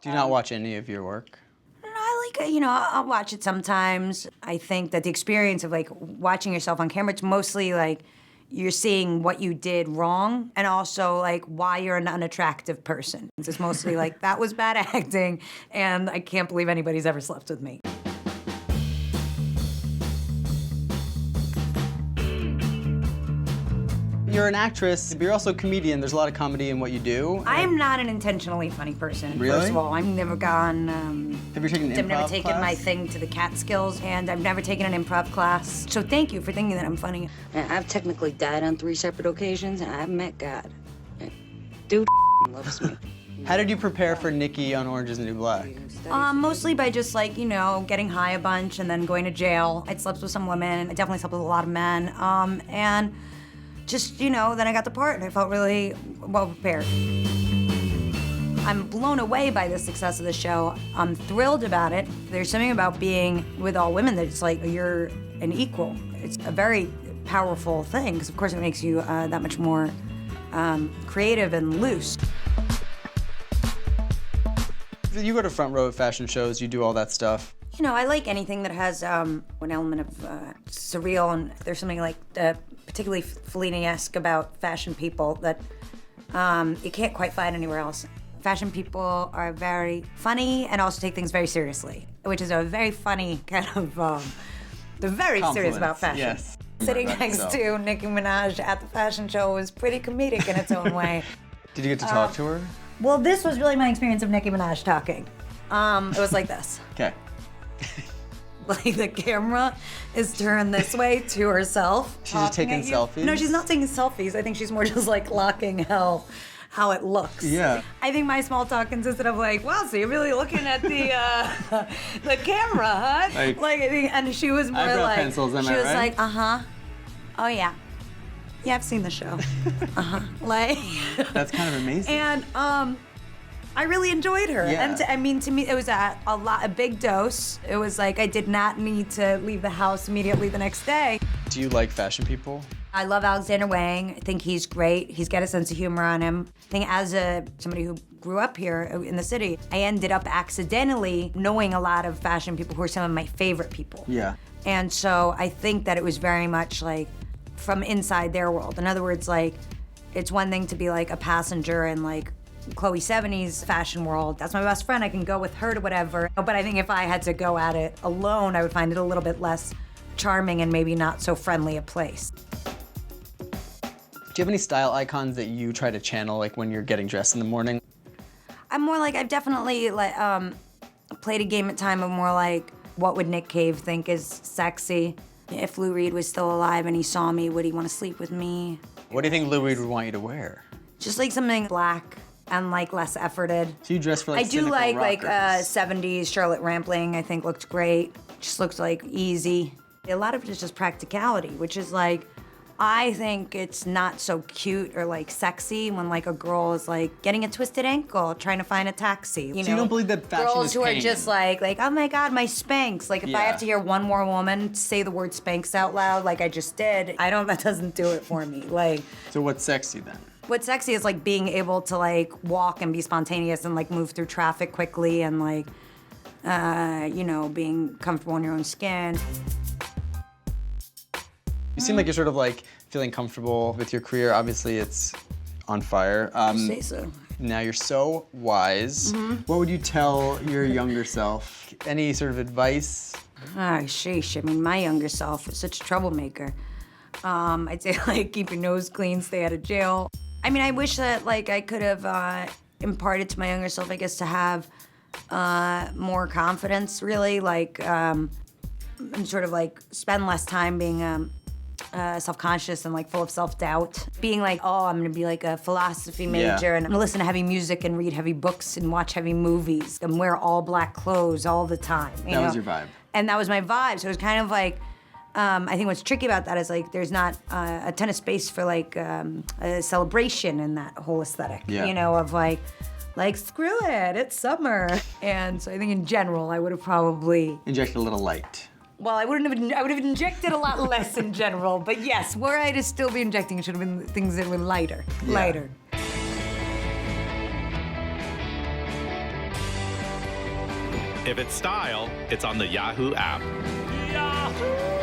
Do you not watch any of your work? No, I like, I'll watch it sometimes. I think that the experience of, like, watching yourself on camera, it's mostly, like, you're seeing what you did wrong and also, like, why you're an unattractive person. It's mostly, like, that was bad acting, and I can't believe anybody's ever slept with me. You're an actress, but you're also a comedian. There's a lot of comedy in what you do. I am not an intentionally funny person, Really? first of all. I've never gone... Have you taken an improv I've never taken class? my thing to the Catskills, and I've never taken an improv class. So thank you for thinking that I'm funny. I've technically died on 3 separate occasions, and I've met God. Dude loves me. How did you prepare for Nikki on Orange is the New Black? Mostly by just, like, getting high a bunch and then going to jail. I'd slept with some women. I definitely slept with a lot of men. And just, then I got the part, and I felt really well prepared. I'm blown away by the success of the show. I'm thrilled about it. There's something about being with all women that it's like you're an equal. It's a very powerful thing, because of course it makes you that much more creative and loose. You go to front row at fashion shows, you do all that stuff. I like anything that has an element of surreal, and there's something like particularly Fellini-esque about fashion people that you can't quite find anywhere else. Fashion people are very funny and also take things very seriously, which is a very funny kind of, they're very serious about fashion. Yes. Sitting next to Nicki Minaj at the fashion show was pretty comedic in its own way. Did you get to talk to her? Well, this was really my experience of Nicki Minaj talking. It was like this. Okay. Like, the camera is turned this way to herself. She's just taking selfies? No, she's not taking selfies. I think she's more just, like, locking how it looks. Yeah. I think my small talk consisted of, like, wow, so you're really looking at the camera, huh? And she was more eyebrow like, pencils, am she I was right? like, oh yeah. Yeah, I've seen the show. Like. That's kind of amazing. And I really enjoyed her. Yeah. And to me, it was a big dose. It was like I did not need to leave the house immediately the next day. Do you like fashion people? I love Alexander Wang. I think he's great. He's got a sense of humor on him. I think as somebody who grew up here in the city, I ended up accidentally knowing a lot of fashion people who are some of my favorite people. Yeah. And so I think that it was very much like from inside their world. In other words, like, it's one thing to be like a passenger in like Chloe Sevigny's fashion world. That's my best friend. I can go with her to whatever. But I think if I had to go at it alone, I would find it a little bit less charming and maybe not so friendly a place. Do you have any style icons that you try to channel, like when you're getting dressed in the morning? I'm more like, I've definitely played a game at time of more like, what would Nick Cave think is sexy? If Lou Reed was still alive and he saw me, would he want to sleep with me? What do you think Lou Reed would want you to wear? Just like something black and like less efforted. So you dress for like I do cynical like rockers. 70s Charlotte Rampling, I think looked great. Just looks like easy. A lot of it is just practicality, which is like, I think it's not so cute or like sexy when like a girl is like getting a twisted ankle trying to find a taxi. You don't believe that fashion girls is who pain? are just like, oh my God, my Spanx. Like if I have to hear one more woman say the word Spanx out loud like I just did, that doesn't do it for me. Like. So what's sexy then? What's sexy is like being able to like walk and be spontaneous and like move through traffic quickly and like, being comfortable in your own skin. You seem like you're sort of like feeling comfortable with your career. Obviously, it's on fire. Say so. Now you're so wise. What would you tell your younger self? Any sort of advice? Sheesh. I mean, my younger self was such a troublemaker. I'd say like keep your nose clean, stay out of jail. I mean, I wish that like I could have imparted to my younger self, I guess, to have more confidence. Really, like, and sort of like spend less time being self-conscious and like full of self-doubt. Being like, oh, I'm gonna be like a philosophy major and I'm gonna listen to heavy music and read heavy books and watch heavy movies and wear all black clothes all the time. That was your vibe. And that was my vibe. So it was kind of like, I think what's tricky about that is like there's not a ton of space for like a celebration in that whole aesthetic. Yeah. Of like screw it, it's summer. And so I think in general I would have probably Inject a little light. Well, I would have injected a lot less in general, but yes, were I to still be injecting, it should have been things that were lighter. If it's style, it's on the Yahoo app. Yahoo!